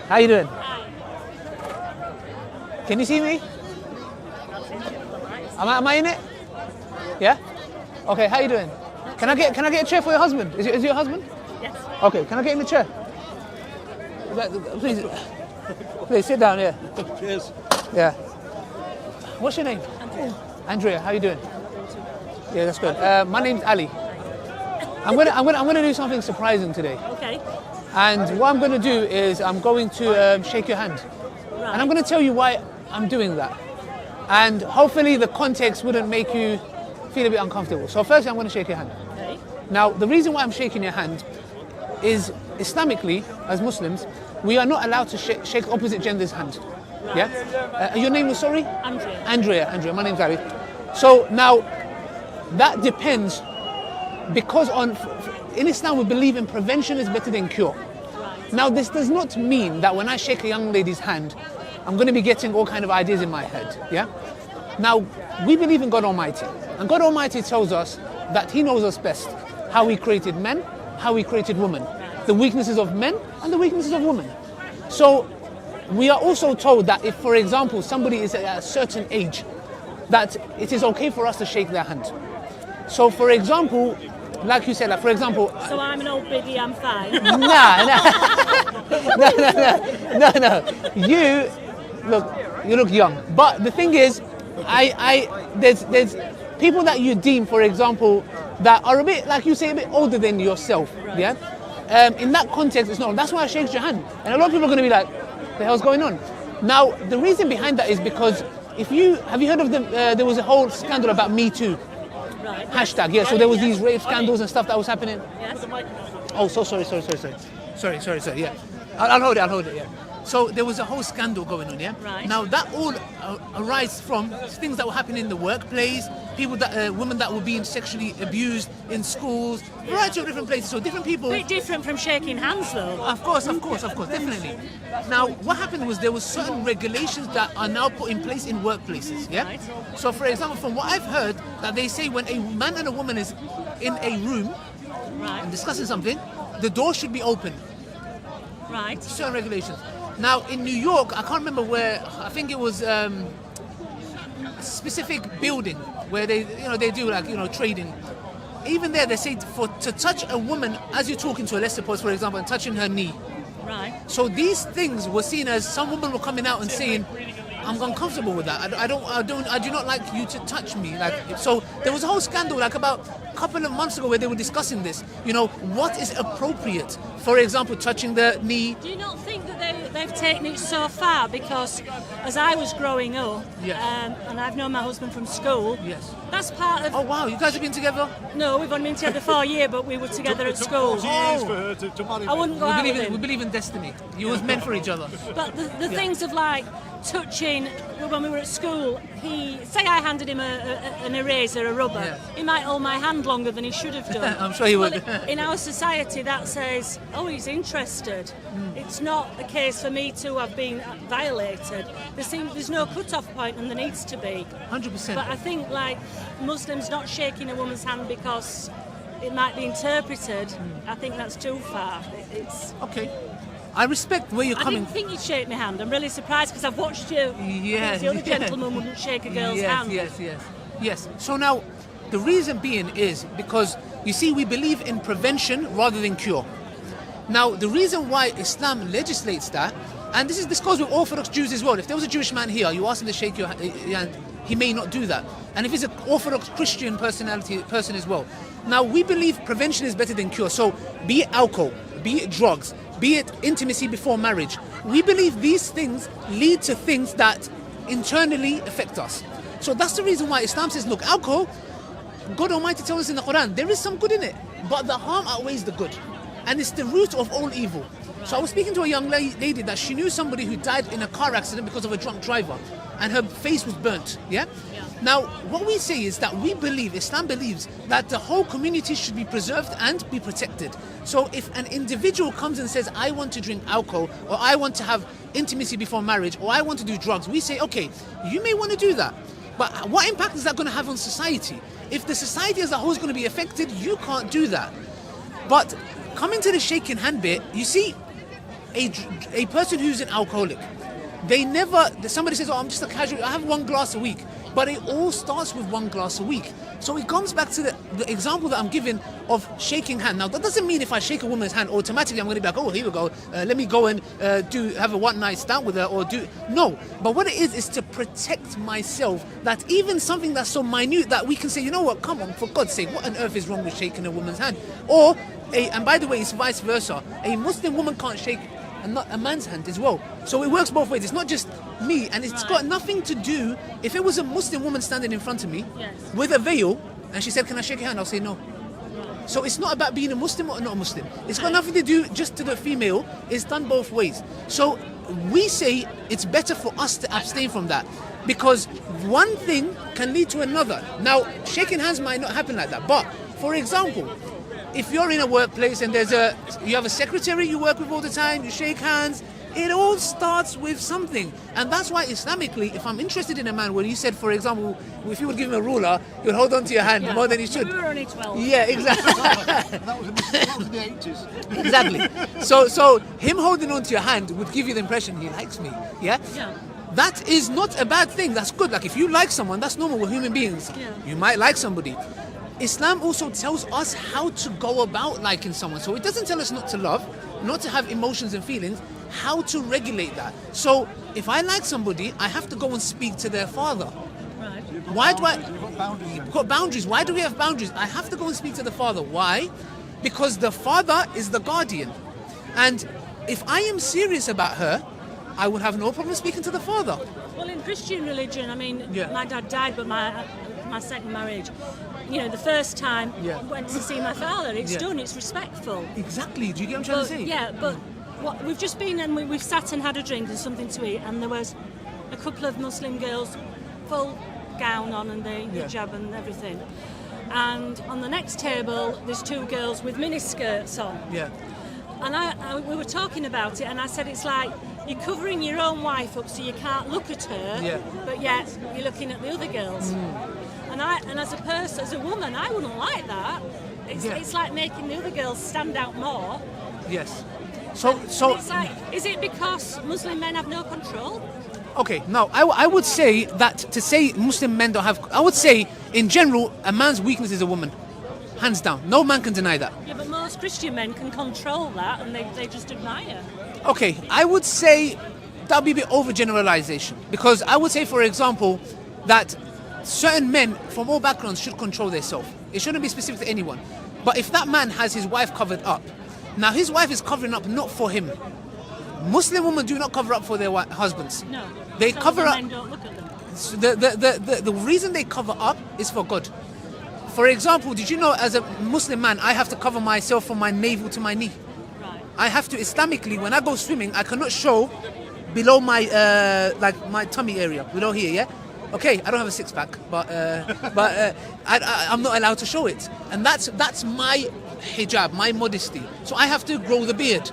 How you doing? Can you see me? Am I in it? Yeah? Okay, how you doing? Can I get a chair for your husband? Is it your husband? Yes. Okay, can I get in the chair? Please sit down, yeah. Cheers. Yeah. What's your name? Andrea, how you doing? Yeah, that's good. My name's Ali. I'm gonna do something surprising today. Okay. And what I'm gonna do is I'm going to shake your hand. Right. And I'm gonna tell you why I'm doing that. And hopefully the context wouldn't make you feel a bit uncomfortable. So firstly, I'm gonna shake your hand. Okay. Now, the reason why I'm shaking your hand is Islamically, as Muslims, we are not allowed to shake opposite gender's hand. Right. Yeah? Your name was, sorry? Andrea. Andrea, my name's Ali. So now, that depends, because in Islam we believe in prevention is better than cure. Right. Now, this does not mean that when I shake a young lady's hand, I'm going to be getting all kind of ideas in my head, yeah? Now, we believe in God Almighty, and God Almighty tells us that He knows us best, how He created men, how He created women, the weaknesses of men and the weaknesses of women. So, we are also told that if, for example, somebody is at a certain age, that it is okay for us to shake their hand. So, for example, like you said, like for example... So I'm an old biddy, I'm fine. No. You look young. But the thing is, there's people that you deem, for example, that are a bit, like you say, a bit older than yourself. Right. Yeah. In that context, it's not. That's why I shaked your hand. And a lot of people are going to be like, "The hell's going on?" Now, the reason behind that is because have you heard of there was a whole scandal about Me Too. Right. Hashtag, yeah. So there was these rape scandals and stuff that was happening. Yes. Oh, so sorry. Yeah, I'll hold it. Yeah. So there was a whole scandal going on, yeah. Right. Now that all arises from things that were happening in the workplace, women that were being sexually abused in schools, variety of different places. So different people. Bit different from shaking hands, though. Of course, definitely. Now, what happened was there was certain regulations that are now put in place in workplaces, yeah? Right. So, for example, from what I've heard, that they say when a man and a woman is in a room Right. and discussing something, the door should be open. Right. Certain regulations. Now, in New York, I can't remember where, I think it was a specific building where they do trading. Even there, they say to touch a woman as you're talking to her, let's suppose, for example, and touching her knee. Right. So these things were seen as some women were coming out and saying, I'm uncomfortable with that. I do not like you to touch me. So there was a whole scandal about a couple of months ago where they were discussing this. What is appropriate? For example, touching the knee. Do you not think that they've taken it so far? Because as I was growing up, Yes. and I've known my husband from school, Yes. that's part of... Oh wow, you guys have been together? No, we've only been together for a year, but we were together at school. 40 years for her to marry I wouldn't go out with We him. believe in destiny. You was meant for each other. But the things of touching, when we were at school, say I handed him an eraser, a rubber, Yeah. he might hold my hand longer than he should have done. I'm sure he would. Well, in our society that says, oh, he's interested. It's not a case for me to have been violated. There's no cut-off point and there needs to be. 100%. But I think Muslims not shaking a woman's hand because it might be interpreted, I think that's too far. It's... Okay. I respect where you're I coming didn't think you'd shake my hand. I'm really surprised because I've watched you. Yes, The other yeah. gentleman wouldn't shake a girl's hand. Yes. So now, the reason being is because, you see, we believe in prevention rather than cure. Now, the reason why Islam legislates that, and this goes with Orthodox Jews as well. If there was a Jewish man here, you ask him to shake your hand, he may not do that. And if he's an Orthodox Christian person as well. Now, we believe prevention is better than cure. So, be it alcohol, be it drugs, be it intimacy before marriage. We believe these things lead to things that internally affect us. So that's the reason why Islam says, look, alcohol, God Almighty tells us in the Quran, there is some good in it, but the harm outweighs the good. And it's the root of all evil. So I was speaking to a young lady that she knew somebody who died in a car accident because of a drunk driver, and her face was burnt, yeah? Now, what we say is that Islam believes that the whole community should be preserved and be protected. So if an individual comes and says, I want to drink alcohol, or I want to have intimacy before marriage, or I want to do drugs, we say, okay, you may want to do that. But what impact is that going to have on society? If the society as a whole is going to be affected, you can't do that. But coming to the shaking hand bit, you see, a person who's an alcoholic, somebody says, oh, I'm just a casual, I have one glass a week. But it all starts with one glass a week. So it comes back to the example that I'm giving of shaking hand. Now, that doesn't mean if I shake a woman's hand, automatically I'm going to be like, oh, here we go. Let me go and have a one-night stand with her or do... No. But what it is to protect myself, that even something that's so minute that we can say, you know what, come on, for God's sake, what on earth is wrong with shaking a woman's hand? Or, and by the way, it's vice versa. A Muslim woman can't shake a man's hand as well. So it works both ways. It's not just me, and it's got nothing to do. If it was a Muslim woman standing in front of me with a veil and she said, can I shake your hand? I'll say no. So it's not about being a Muslim or not a Muslim. It's got nothing to do just to the female. It's done both ways. So we say it's better for us to abstain from that, because one thing can lead to another. Now, shaking hands might not happen like that, but for example, if you're in a workplace and you have a secretary you work with all the time, you shake hands, it all starts with something. And that's why Islamically, if I'm interested in a man, where you said, for example, if you would give him a ruler, you'd hold on to your hand more than you should. We were only 12. Yeah, exactly. that was in the 80s. Exactly. So him holding on to your hand would give you the impression he likes me. Yeah? That is not a bad thing. That's good. Like, if you like someone, that's normal. We're human beings. You might like somebody. Islam also tells us how to go about liking someone. So it doesn't tell us not to love, not to have emotions and feelings, how to regulate that. So if I like somebody, I have to go and speak to their father. Right. Why do I... You've got boundaries. We've got boundaries. Why do we have boundaries? I have to go and speak to the father. Why? Because the father is the guardian. And if I am serious about her, I would have no problem speaking to the father. Well, in Christian religion, I mean, Yeah. my dad died, but my second marriage, you know, the first time Yeah. I went to see my father, it's Yeah. done, it's respectful. Exactly. Do you get what I'm trying But, to say? yeah, but we've just been and we've sat and had a drink and something to eat, and there was a couple of Muslim girls, full gown on and the hijab and everything. And on the next table, there's two girls with miniskirts on. Yeah. And we were talking about it, and I said it's like you're covering your own wife up so you can't look at her, but yet you're looking at the other girls. And as a person, as a woman, I wouldn't like that. It's like making the other girls stand out more. Yes. So It's like, is it because Muslim men have no control? okay, now I would say that to say Muslim men don't have, I would say in general a man's weakness is a woman, hands down. No man can deny that. Yeah, but most Christian men can control that, and they just admire. Okay, I would say that would be a bit overgeneralization, because I would say, for example, that certain men from all backgrounds should control themselves. It shouldn't be specific to anyone. But if that man has his wife covered up, now his wife is covering up not for him. Muslim women do not cover up for their husbands. No, They so cover the up. men don't look at them. So the reason they cover up is for God. For example, did you know, as a Muslim man, I have to cover myself from my navel to my knee? Right. I have to, Islamically, when I go swimming, I cannot show below my like my tummy area, below here, yeah? Okay, I don't have a six-pack, but I'm not allowed to show it. And that's my hijab, my modesty. So I have to grow the beard.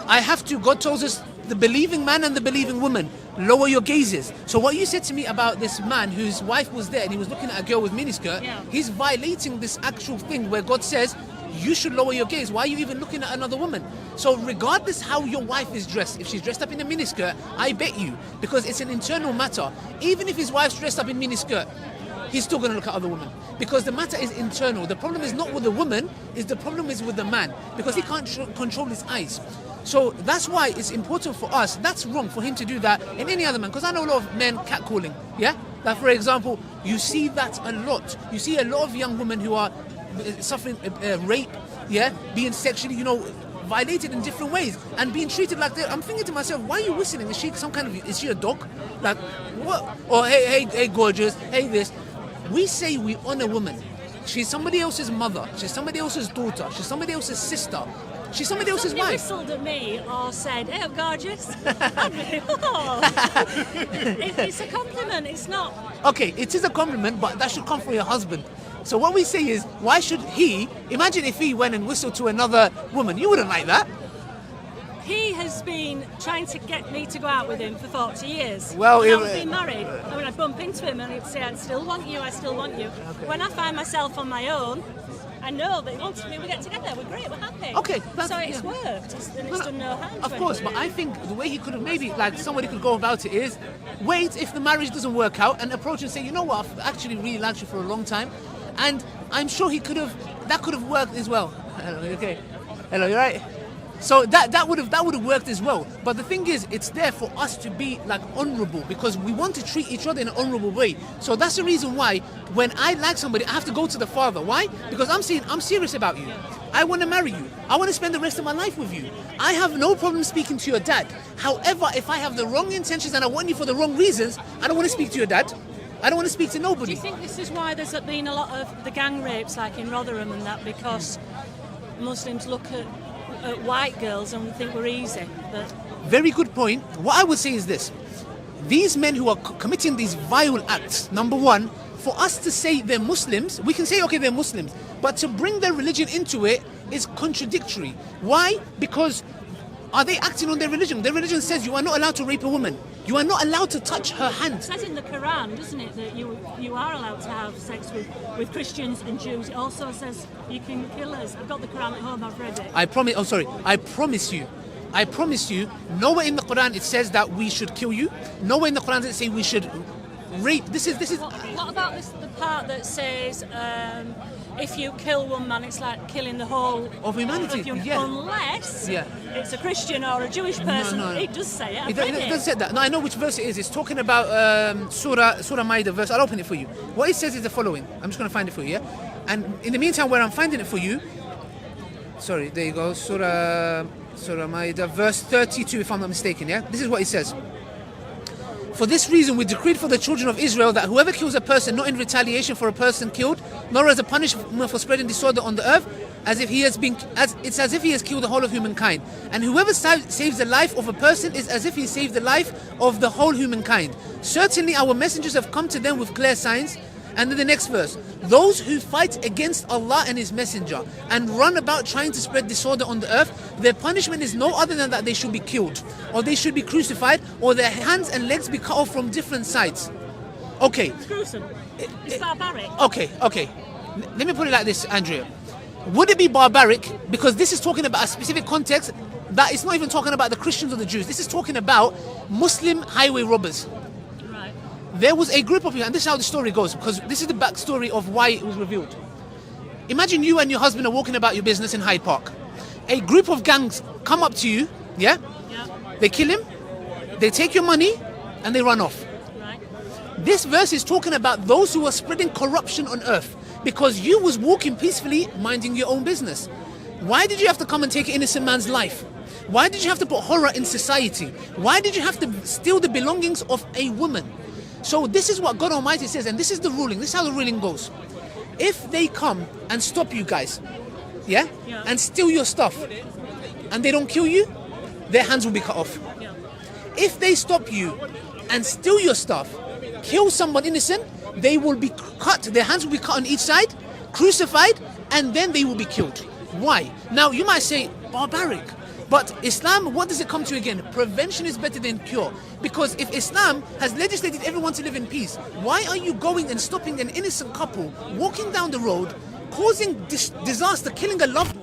I have to, God tells us, the believing man and the believing woman, lower your gazes. So what you said to me about this man whose wife was there and he was looking at a girl with miniskirt, he's violating this actual thing where God says, you should lower your gaze. Why are you even looking at another woman? So regardless how your wife is dressed, if she's dressed up in a miniskirt, I bet you, because it's an internal matter, even if his wife's dressed up in miniskirt, he's still going to look at other women, because the matter is internal. The problem is not with the woman, the problem is with the man, because he can't control his eyes. So that's why it's important for us. That's wrong for him to do that in any other man, because I know a lot of men catcalling, yeah? Like, for example, you see that a lot. You see a lot of young women who are suffering rape, yeah, being sexually, violated in different ways and being treated like that. I'm thinking to myself, why are you whistling? Is she a dog? Like, what? Or hey, gorgeous, hey, this. We say we honor women. She's somebody else's mother. She's somebody else's daughter. She's somebody else's sister. She's somebody else's Somebody wife. whistled at me or said, "Hey, I'm gorgeous." I'd be, oh. It's a compliment. It's not. Okay, it is a compliment, but that should come from your husband. So what we say is, why should he? Imagine if he went and whistled to another woman. You wouldn't like that. He has been trying to get me to go out with him for 40 years. Well, when I was being married, I mean, I'd bump into him and he'd say, I still want you. Okay. When I find myself on my own, I know that he wants me. We get together. We're great. We're happy. Okay, that's, so it's yeah. worked. It's done no harm. Of to course, but anybody. I think the way he could have maybe, like, somebody could go about it is wait if the marriage doesn't work out and approach and say, you know what, I've actually really liked you for a long time, and I'm sure that could have worked as well. Hello, you okay? Hello, you right? So that would have worked as well. But the thing is, it's there for us to be like honourable because we want to treat each other in an honourable way. So that's the reason why when I like somebody, I have to go to the father. Why? Because I'm saying I'm serious about you. I want to marry you. I want to spend the rest of my life with you. I have no problem speaking to your dad. However, if I have the wrong intentions and I want you for the wrong reasons, I don't want to speak to your dad. I don't want to speak to Do nobody. you think this is why there's been a lot of the gang rapes, like in Rotherham and that, because Muslims look at white girls and think we're easy? But Very good point. What I would say is this. These men who are committing these vile acts, number one, for us to say they're Muslims, we can say, okay, they're Muslims, but to bring their religion into it is contradictory. Why? Because are they acting on their religion? Their religion says you are not allowed to rape a woman. You are not allowed to touch her hand. it says in the Quran, doesn't it, that you are allowed to have sex with Christians and Jews. It also says you can kill us. I've got the Quran at home, I've read it. I promise you, nowhere in the Quran it says that we should kill you. Nowhere in the Quran does it say we should rape. This is. What about the part that says if you kill one man, it's like killing the whole Of humanity, yeah. Unless Yeah. it's a Christian or a Jewish person. no. It does say it. I've It read doesn't say that. No, I know which verse it is. It's talking about Surah Ma'idah verse. I'll open it for you. What it says is the following. I'm just going to find it for you, yeah? And in the meantime, where I'm finding it for you, sorry, there you go. Surah Ma'idah, verse 32, if I'm not mistaken, yeah? This is what it says. For this reason, we decreed for the children of Israel that whoever kills a person not in retaliation for a person killed, nor as a punishment for spreading disorder on the earth, as if he has killed the whole of humankind. And whoever saves the life of a person is as if he saved the life of the whole humankind. Certainly our messengers have come to them with clear signs. And then the next verse, those who fight against Allah and His Messenger and run about trying to spread disorder on the earth, their punishment is no other than that they should be killed, or they should be crucified, or their hands and legs be cut off from different sides. Okay, It's gruesome. It's barbaric. okay. Let me put it like this, Andrea. Would it be barbaric because this is talking about a specific context that it's not even talking about the Christians or the Jews. This is talking about Muslim highway robbers. Right. There was a group of people, and this is how the story goes, because this is the backstory of why it was revealed. Imagine you and your husband are walking about your business in Hyde Park. A group of gangs come up to you, yeah? Yeah. They kill him, they take your money, and they run off. Right. This verse is talking about those who are spreading corruption on earth, because you was walking peacefully, minding your own business. Why did you have to come and take an innocent man's life? Why did you have to put horror in society? Why did you have to steal the belongings of a woman? So this is what God Almighty says, and this is the ruling. This is how the ruling goes. If they come and stop you guys, yeah, and steal your stuff, and they don't kill you, their hands will be cut off. Yeah. If they stop you and steal your stuff, kill someone innocent, they will be cut. Their hands will be cut on each side, crucified, and then they will be killed. Why? Now you might say barbaric. But Islam, what does it come to again? Prevention is better than cure. Because if Islam has legislated everyone to live in peace, why are you going and stopping an innocent couple, walking down the road, causing disaster, killing a loved